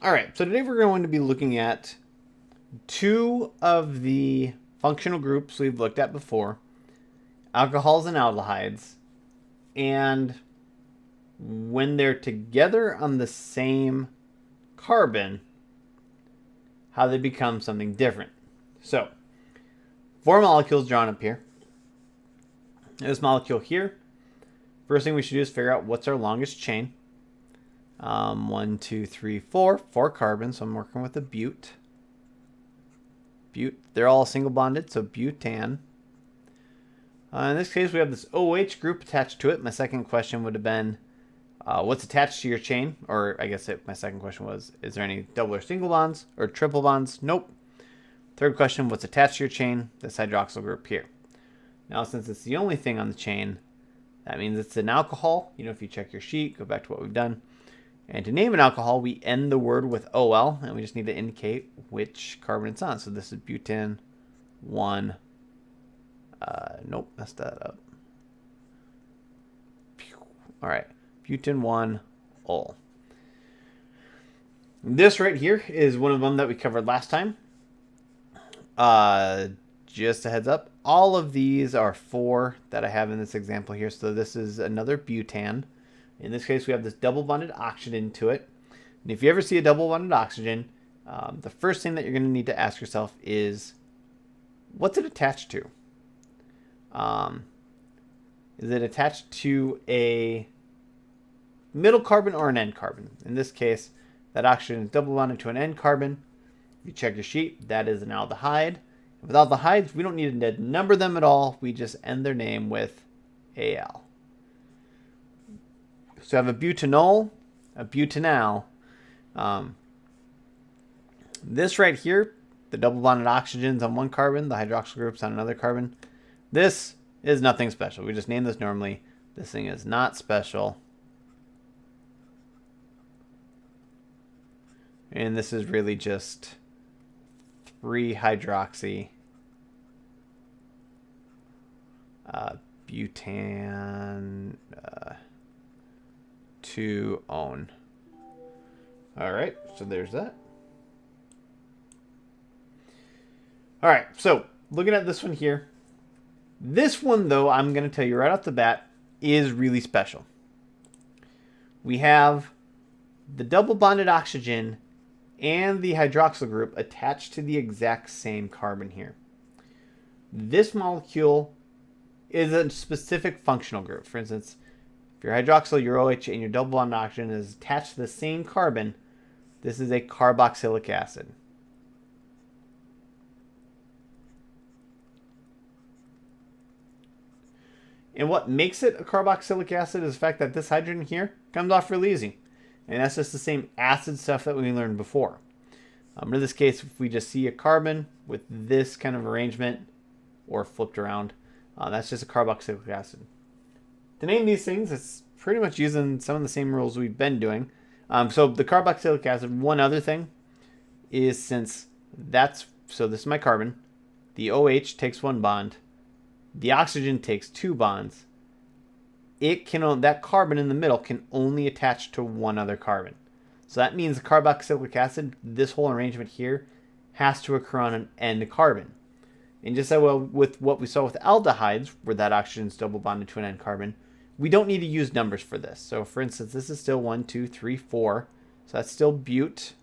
All right, so today we're going to be looking at two of the functional groups we've looked at before, alcohols and aldehydes, and when they're together on the same carbon, how they become something different. So, four molecules drawn up here. This molecule here, first thing we should do is figure out what's our longest chain. 1, 2, 3, 4. 4 carbons, so I'm working with a bute. They're all single bonded, so butane. In this case, we have this OH group attached to it. My second question would have been, what's attached to your chain? Or I guess my second question was, is there any double or single bonds or triple bonds? Nope. Third question, what's attached to your chain? This hydroxyl group here. Now, since it's the only thing on the chain, that means it's an alcohol. You know, if you check your sheet, go back to what we've done. And to name an alcohol, we end the word with OL, and we just need to indicate which carbon it's on. So this is butane 1. Nope, messed that up. All right, butane 1 ol. This right here is one of them that we covered last time. Just a heads up, all of these are 4 that I have in this example here. So this is another butane. In this case, we have this double bonded oxygen to it. And if you ever see a double bonded oxygen, the first thing that you're going to need to ask yourself is, what's it attached to? Is it attached to a middle carbon or an end carbon? In this case, that oxygen is double bonded to an end carbon. If you check your sheet, that is an aldehyde. With aldehydes, we don't need to number them at all. We just end their name with Al. So I have a butanol, a butanal. This right here, the double bonded oxygens on one carbon, the hydroxyl groups on another carbon. This is nothing special. We just name this normally. This thing is not special. And this is really just 3-hydroxy butane 2-one. All right, so there's that. All right, so looking at this one here. This one, though, I'm going to tell you right off the bat, is really special. We have the double bonded oxygen and the hydroxyl group attached to the exact same carbon here. This molecule is a specific functional group. For instance, if your hydroxyl, your OH, and your double bonded oxygen is attached to the same carbon, this is a carboxylic acid. And what makes it a carboxylic acid is the fact that this hydrogen here comes off really easy. And that's just the same acid stuff that we learned before. In this case, if we just see a carbon with this kind of arrangement or flipped around, that's just a carboxylic acid. To name these things, it's pretty much using some of the same rules we've been doing. So the carboxylic acid, one other thing is so this is my carbon, the OH takes 1 bond, the oxygen takes 2 bonds. That carbon in the middle can only attach to one other carbon. So that means the carboxylic acid, this whole arrangement here, has to occur on an end carbon. And just as well with what we saw with aldehydes, where that oxygen is double bonded to an end carbon, we don't need to use numbers for this. So for instance, this is still 1, 2, 3, 4. So that's still bute.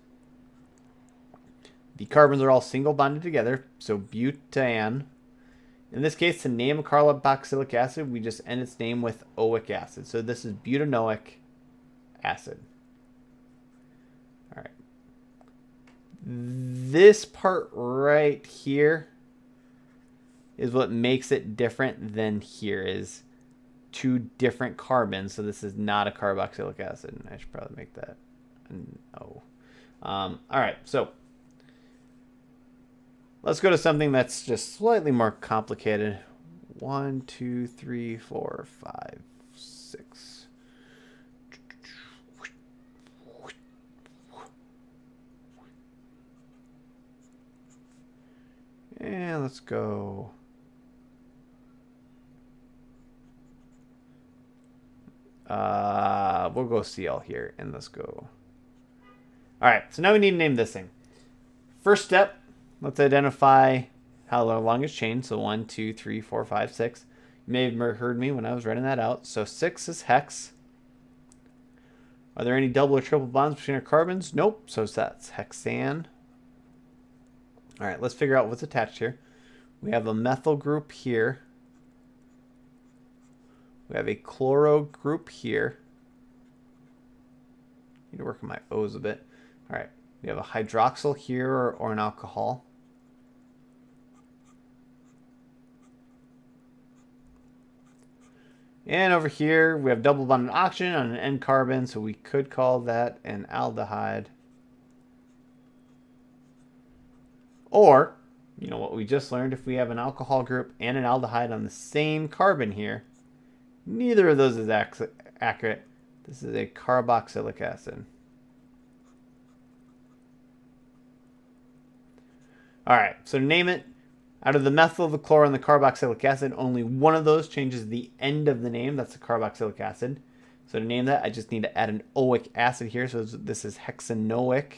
The carbons are all single bonded together, so butane. In this case, to name a carboxylic acid, we just end its name with oic acid. So this is butanoic acid. All right. This part right here is what makes it different than here is 2 different carbons. So this is not a carboxylic acid. I should probably make that an O. All right, so let's go to something that's just slightly more complicated. 1, 2, 3, 4, 5, 6. And let's go. We'll go CL here, and let's go All right, so now we need to name this thing. First step, let's identify how long it's chained. So 1, 2, 3, 4, 5, 6. You may have heard me when I was writing that out. So 6 is hex. Are there any double or triple bonds between our carbons? Nope. So that's hexane. All right, let's figure out what's attached here. We have a methyl group here. We have a chloro group here. Need to work on my O's a bit. All right, we have a hydroxyl here or an alcohol. And over here, we have double bonded oxygen on an N carbon, so we could call that an aldehyde. Or, you know what we just learned, if we have an alcohol group and an aldehyde on the same carbon here, neither of those is accurate. This is a carboxylic acid. All right, so to name it, out of the methyl, the chloro, and the carboxylic acid, only one of those changes the end of the name. That's the carboxylic acid. So to name that, I just need to add an oic acid here. So this is hexanoic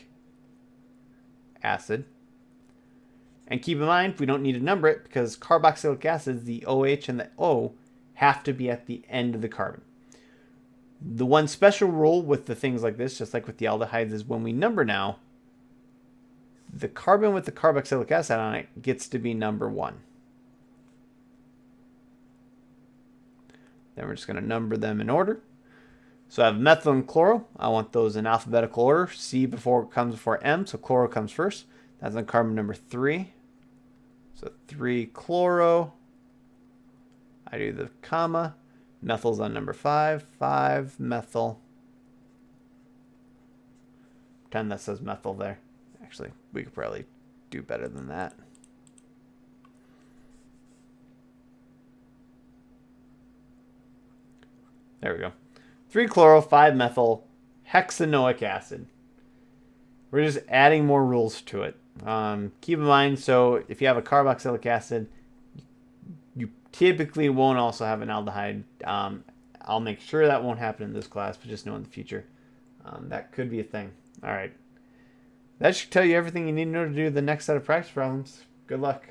acid. And keep in mind, we don't need to number it because carboxylic acid, the OH and the O, have to be at the end of the carbon. The one special rule with the things like this, just like with the aldehydes, is when we number now, the carbon with the carboxylic acid on it gets to be number 1. Then we're just going to number them in order. So I have methyl and chloro. I want those in alphabetical order. C comes before M, so chloro comes first. That's on carbon number 3. So 3 chloro. I do the comma. Methyl's on number 5. 5 methyl. Pretend that says methyl there. Actually, we could probably do better than that. There we go. 3 chloro, 5 methyl, hexanoic acid. We're just adding more rules to it. Keep in mind, so if you have a carboxylic acid, you typically won't also have an aldehyde. I'll make sure that won't happen in this class, but just know in the future. That could be a thing. All right. That should tell you everything you need to know to do the next set of practice problems. Good luck.